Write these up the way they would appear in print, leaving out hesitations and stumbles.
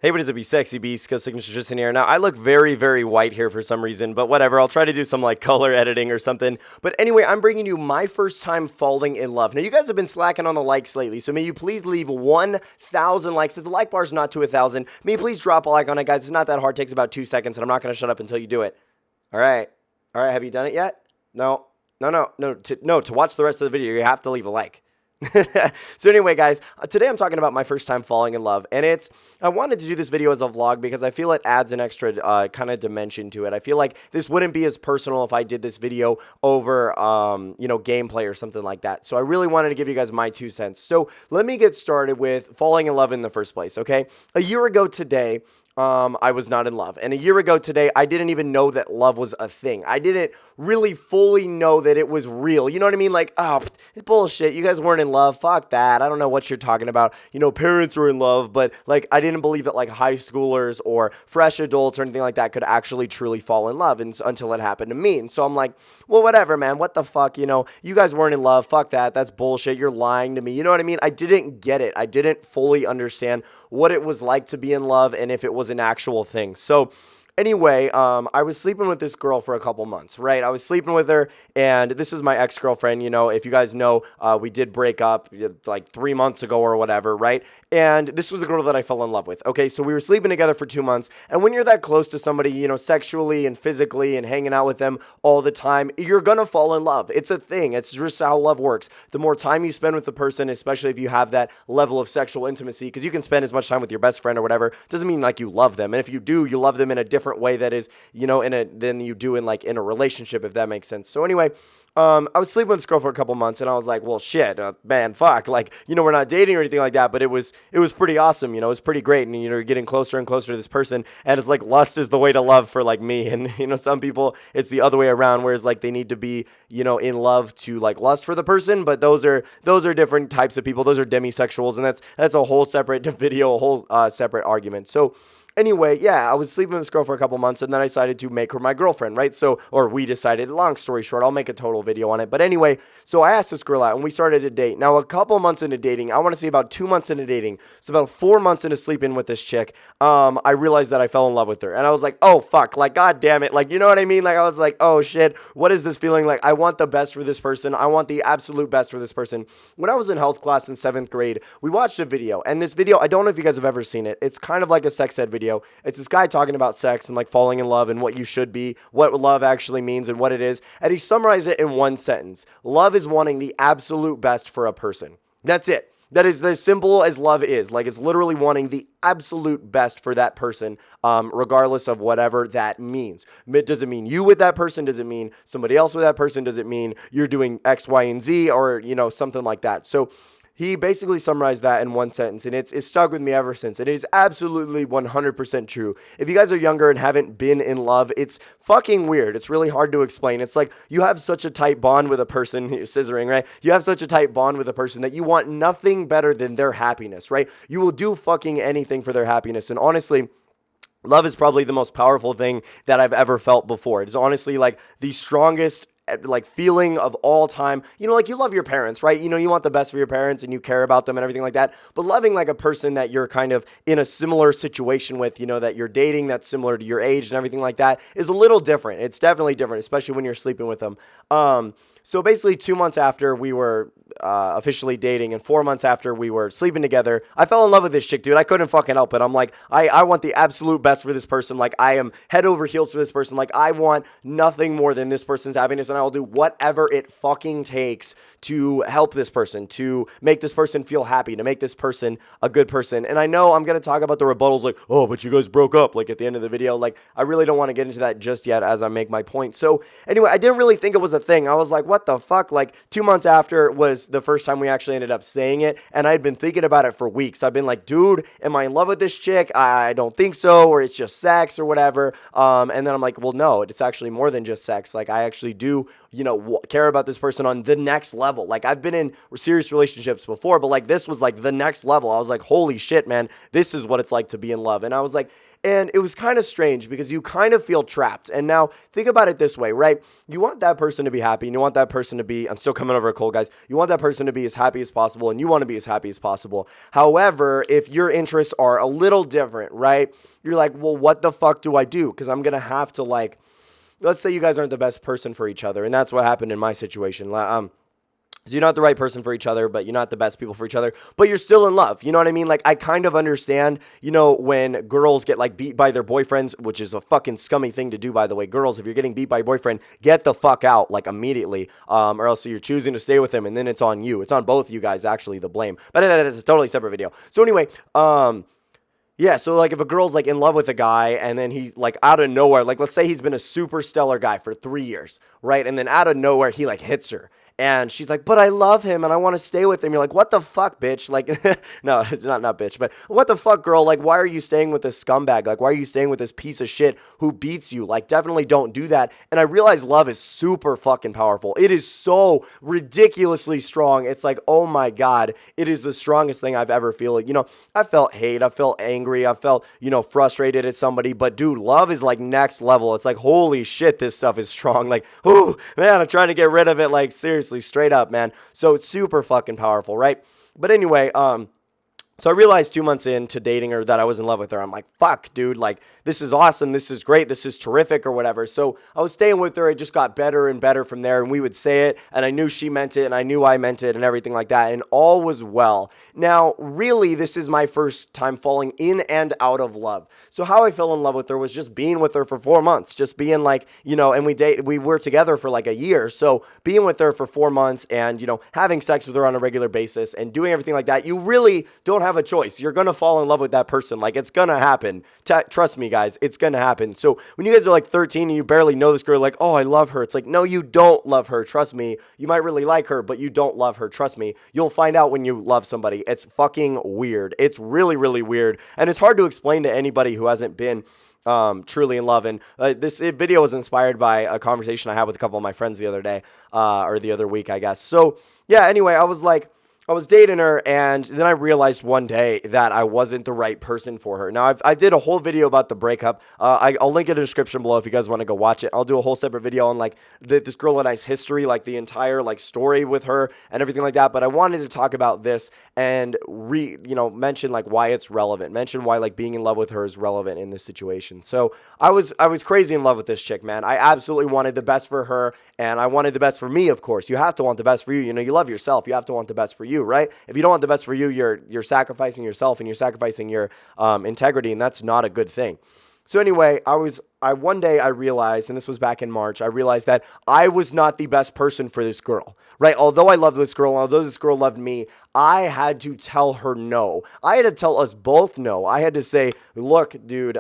Hey, what is it, be sexy beast? GhostSickness Tristan here. Now, I look very, very white here for some reason, but whatever. I'll try to do some like color editing or something. But anyway, I'm bringing you my first time falling in love. Now, you guys have been slacking on the likes lately, so may you please leave 1,000 likes. If the like bar is not to 1,000, may you please drop a like on it, guys. It's not that hard. It takes about 2 seconds, and I'm not going to shut up until you do it. All right. All right. Have you done it yet? No. To watch the rest of the video, you have to leave a like. So anyway, guys, today I'm talking about my first time falling in love, and I wanted to do this video as a vlog because I feel it adds an extra kind of dimension to it. I feel like this wouldn't be as personal if I did this video over, gameplay or something like that. So I really wanted to give you guys my 2 cents. So let me get started with falling in love in the first place, okay? A year ago today, I was not in love. And a year ago today, I didn't even know that love was a thing. I didn't really fully know that it was real. You know what I mean? Like, oh, bullshit. You guys weren't in love. Fuck that. I don't know what you're talking about. You know, parents were in love, but like, I didn't believe that like high schoolers or fresh adults or anything like that could actually truly fall in love until it happened to me. And so I'm like, well, whatever, man. What the fuck? You know, you guys weren't in love. Fuck that. That's bullshit. You're lying to me. You know what I mean? I didn't get it. I didn't fully understand what it was like to be in love and if it was an actual thing. So anyway, I was sleeping with this girl for a couple months, right? I was sleeping with her, and this is my ex-girlfriend. You know, if you guys know, we did break up like 3 months ago or whatever, right? And this was the girl that I fell in love with. Okay, so we were sleeping together for 2 months, and when you're that close to somebody, you know, sexually and physically and hanging out with them all the time, you're gonna fall in love. It's a thing. It's just how love works. The more time you spend with the person, especially if you have that level of sexual intimacy, because you can spend as much time with your best friend or whatever, doesn't mean like you love them. And if you do, you love them in a different way that is, you know, than you do in a relationship, if that makes sense. So anyway, I was sleeping with this girl for a couple months, and I was like, well, shit, man, fuck, like, you know, we're not dating or anything like that, but it was pretty awesome, you know, it was pretty great, and, you know, you're getting closer and closer to this person, and it's like, lust is the way to love for, like, me, and, you know, some people, it's the other way around, whereas, like, they need to be, you know, in love to, like, lust for the person, but those are different types of people. Those are demisexuals, and that's a whole separate video, a whole separate argument. So anyway, yeah, I was sleeping with this girl for a couple months, and then I decided to make her my girlfriend, right? So, or we decided, long story short, I'll make a total video on it. But anyway, so I asked this girl out, and we started to date. Now, a couple months into dating, I want to say about 2 months into dating, so about 4 months into sleeping with this chick, I realized that I fell in love with her. And I was like, oh, fuck, like, god damn it. Like, you know what I mean? Like, I was like, oh, shit, what is this feeling? Like, I want the best for this person. I want the absolute best for this person. When I was in health class in 7th grade, we watched a video, and this video, I don't know if you guys have ever seen it. It's kind of like a sex ed video. It's this guy talking about sex and like falling in love and what you should be, what love actually means and what it is. And he summarized it in one sentence. Love is wanting the absolute best for a person. That's it. That is as simple as love is. Like, it's literally wanting the absolute best for that person, regardless of whatever that means. Does it mean you with that person? Does it mean somebody else with that person? Does it mean you're doing X, Y, and Z, or, you know, something like that? So he basically summarized that in one sentence, and it's stuck with me ever since. And it is absolutely 100% true. If you guys are younger and haven't been in love, it's fucking weird. It's really hard to explain. It's like you have such a tight bond with a person, you're scissoring, right? You have such a tight bond with a person that you want nothing better than their happiness, right? You will do fucking anything for their happiness. And honestly, love is probably the most powerful thing that I've ever felt before. It is honestly like the strongest like feeling of all time. You know, like you love your parents, right? You know, you want the best for your parents and you care about them and everything like that. But loving like a person that you're kind of in a similar situation with, you know, that you're dating, that's similar to your age and everything like that, is a little different. It's definitely different, especially when you're sleeping with them. So basically 2 months after we were officially dating and 4 months after we were sleeping together, I fell in love with this chick, dude. I couldn't fucking help it. I'm like, I want the absolute best for this person. Like, I am head over heels for this person. Like, I want nothing more than this person's happiness, and I will do whatever it fucking takes to help this person, to make this person feel happy, to make this person a good person. And I know I'm going to talk about the rebuttals like, oh, but you guys broke up, like at the end of the video. Like, I really don't want to get into that just yet as I make my point. So anyway, I didn't really think it was a thing. I was like, what the fuck? Like, 2 months after was the first time we actually ended up saying it, and I had been thinking about it for weeks. I've been like, dude, am I in love with this chick? I don't think so, or it's just sex or whatever. And then I'm like, well, no, it's actually more than just sex. Like, I actually do, you know, care about this person on the next level. Like, I've been in serious relationships before, but like this was like the next level. I was like, holy shit, man, this is what it's like to be in love. And I was like, And it was kind of strange because you kind of feel trapped. And now think about it this way, right? You want that person to be happy, and you want that person to be, I'm still coming over a cold, guys. You want that person to be as happy as possible, and you want to be as happy as possible. However, if your interests are a little different, right? You're like, well, what the fuck do I do? Because I'm going to have to, like, let's say you guys aren't the best person for each other. And that's what happened in my situation. So you're not the right person for each other, but you're not the best people for each other, but you're still in love. You know what I mean? Like, I kind of understand, you know, when girls get like beat by their boyfriends, which is a fucking scummy thing to do, by the way. Girls, if you're getting beat by your boyfriend, get the fuck out, like, immediately, or else you're choosing to stay with him, and then it's on you. It's on both of you guys, actually, the blame. But it's a totally separate video. So anyway, yeah, so like if a girl's like in love with a guy and then he like out of nowhere, like let's say he's been a super stellar guy for 3 years, right? And then out of nowhere, he like hits her. And she's like, but I love him and I want to stay with him. You're like, what the fuck, bitch? Like, no, not bitch, but what the fuck, girl? Like, why are you staying with this scumbag? Like, why are you staying with this piece of shit who beats you? Like, definitely don't do that. And I realize love is super fucking powerful. It is so ridiculously strong. It's like, oh my God, it is the strongest thing I've ever felt. You know, I felt hate. I felt angry. I felt, you know, frustrated at somebody. But dude, love is like next level. It's like, holy shit, this stuff is strong. Like, oh man, I'm trying to get rid of it. Like, seriously. Straight up, man. So it's super fucking powerful, right? But anyway, so I realized 2 months into dating her that I was in love with her. I'm like, fuck, dude, like, this is awesome. This is great. This is terrific or whatever. So I was staying with her. It just got better and better from there. And we would say it. And I knew she meant it. And I knew I meant it and everything like that. And all was well. Now, really, this is my first time falling in and out of love. So how I fell in love with her was just being with her for 4 months. Just being like, you know, and we were together for like a year. So being with her for 4 months and, you know, having sex with her on a regular basis and doing everything like that, you really don't have a choice. You're going to fall in love with that person. Like, it's going to happen. Trust me, guys, it's going to happen. So when you guys are like 13 and you barely know this girl, like, oh, I love her. It's like, no, you don't love her. Trust me. You might really like her, but you don't love her. Trust me. You'll find out when you love somebody. It's fucking weird. It's really, really weird. And it's hard to explain to anybody who hasn't been truly in love. And this video was inspired by a conversation I had with a couple of my friends the other day, or the other week, I guess. So yeah, anyway, I was dating her, and then I realized one day that I wasn't the right person for her. Now, I did a whole video about the breakup. I'll link it in the description below if you guys want to go watch it. I'll do a whole separate video on, like, this girl and I's history, like, the entire, like, story with her and everything like that. But I wanted to talk about this and, mention, like, why it's relevant. Mention why, like, being in love with her is relevant in this situation. So, I was crazy in love with this chick, man. I absolutely wanted the best for her, and I wanted the best for me, of course. You have to want the best for you. You know, you love yourself. You have to want the best for you, right? If you don't want the best for you, you're sacrificing yourself and you're sacrificing your integrity, and that's not a good thing. So anyway, one day I realized, and this was back in March, I realized that I was not the best person for this girl, right? Although I loved this girl, although this girl loved me, I had to tell her no. I had to tell us both no. I had to say, look, dude,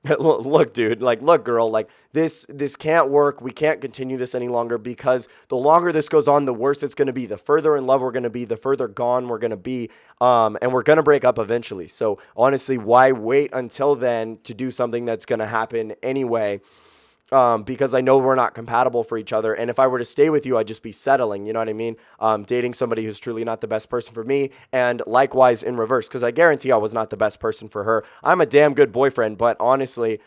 look, girl, like, this can't work. We can't continue this any longer, because the longer this goes on, the worse it's going to be. The further in love we're going to be, the further gone we're going to be, and we're going to break up eventually. So honestly, why wait until then to do something that's going to happen anyway? Because I know we're not compatible for each other. And if I were to stay with you, I'd just be settling, you know what I mean? Dating somebody who's truly not the best person for me, and likewise in reverse, because I guarantee I was not the best person for her. I'm a damn good boyfriend, but honestly,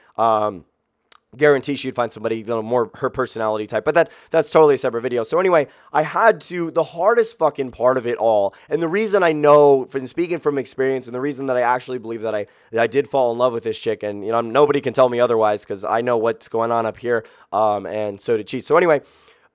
guarantee she'd find somebody, more her personality type. But that's totally a separate video. So anyway, the hardest fucking part of it all, and the reason I know, from speaking from experience, and the reason that I actually believe that I did fall in love with this chick, and nobody can tell me otherwise, because I know what's going on up here, and so did she. So anyway,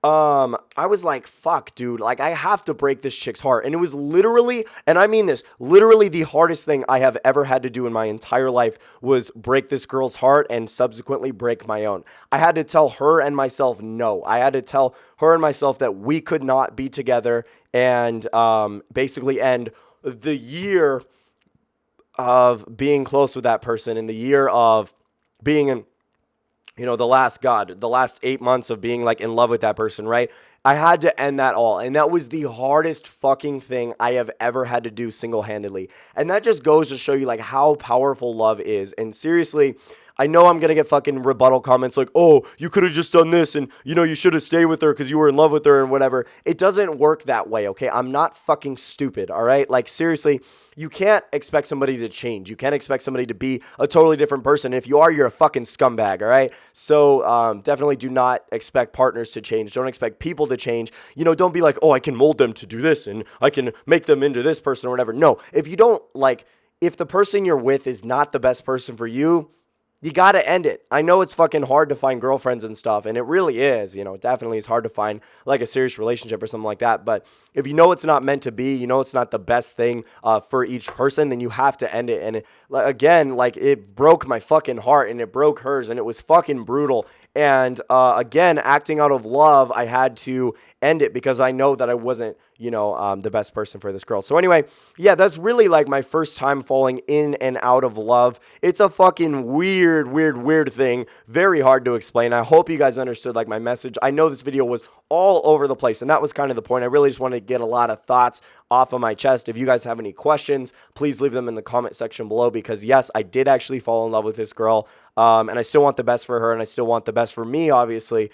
I was like, fuck, dude, like, I have to break this chick's heart. And it was literally, and I mean this, literally the hardest thing I have ever had to do in my entire life was break this girl's heart and subsequently break my own. I had to tell her and myself no. I had to tell her and myself that we could not be together, and basically end the year of being close with that person, and the year of being in, the last 8 months of being, like, in love with that person, right? I had to end that all. And that was the hardest fucking thing I have ever had to do single-handedly. And that just goes to show you, like, how powerful love is. And seriously, I know I'm going to get fucking rebuttal comments like, oh, you could have just done this and, you know, you should have stayed with her because you were in love with her and whatever. It doesn't work that way, okay? I'm not fucking stupid, all right? Like, seriously, you can't expect somebody to change. You can't expect somebody to be a totally different person. If you are, you're a fucking scumbag, all right? So definitely do not expect partners to change. Don't expect people to change. You know, don't be like, oh, I can mold them to do this and I can make them into this person or whatever. No, if you don't, like, if the person you're with is not the best person for you, you got to end it. I know it's fucking hard to find girlfriends and stuff, and it really is. You know, it definitely is hard to find like a serious relationship or something like that. But if you know it's not meant to be, you know it's not the best thing for each person, then you have to end it. And again, like, it broke my fucking heart, and it broke hers, and it was fucking brutal. And again, acting out of love, I had to end it because I know that I wasn't, you know, the best person for this girl. So anyway, yeah, that's really like my first time falling in and out of love. It's a fucking weird thing. Very hard to explain. I hope you guys understood like my message. I know this video was all over the place, and that was kind of the point. I really just wanted to get a lot of thoughts off of my chest. If you guys have any questions, please leave them in the comment section below, because yes, I did actually fall in love with this girl. And I still want the best for her, and I still want the best for me, obviously.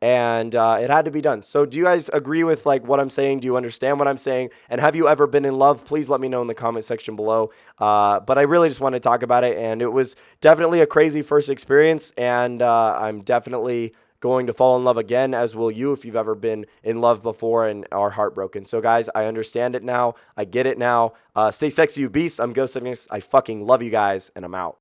And it had to be done. So do you guys agree with like what I'm saying? Do you understand what I'm saying? And have you ever been in love? Please let me know in the comment section below. But I really just want to talk about it, and it was definitely a crazy first experience, and I'm definitely going to fall in love again, as will you if you've ever been in love before and are heartbroken. So guys, I understand it now. I get it now. Stay sexy, you beasts. I'm GhostSickness. I fucking love you guys, and I'm out.